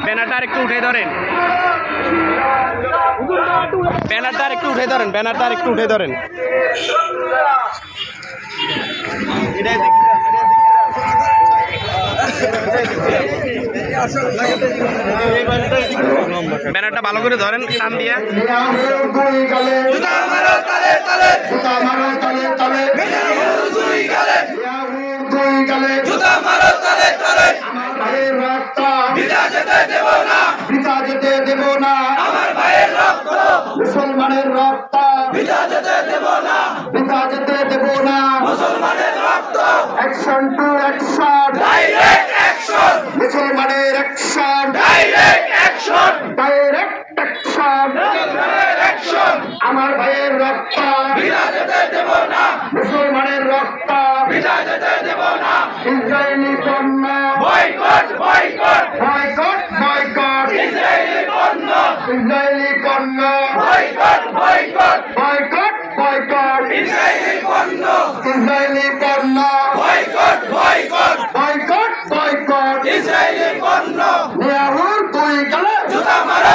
ব্যানারটা একটু উঠে ধরেন, ব্যানারটা একটু উঠে ধরেন, ব্যানারটা একটু উঠে ধরেন। ব্যানারটা ভালো করে ধরেন টান দিয়া। মুসলমানের রক্ত বিজা যেতে দেব না, বিজা যেতে দেব না। মুসলমানের রক্ত action to action, direct action. মুসলমানের action, direct action, direct action, মুসলমানের অ্যাকশন। আমার ভাইয়ের রক্ত বিজা যেতে দেব না, মুসলমানের রক্ত বিজা যেতে দেব না। ইসরায়েলি পণ্য boycott, boycott, boycott, boycott. Israeli পণ্য, ইসরায়েলি পণ্য boycott, boycott, boycott, boycott. Israeli পণ্য, ইসরায়েলি পণ্য boycott, boycott, boycott, boycott. Israeli পণ্য নিয়াহুর দুই গালে জুতা মারো।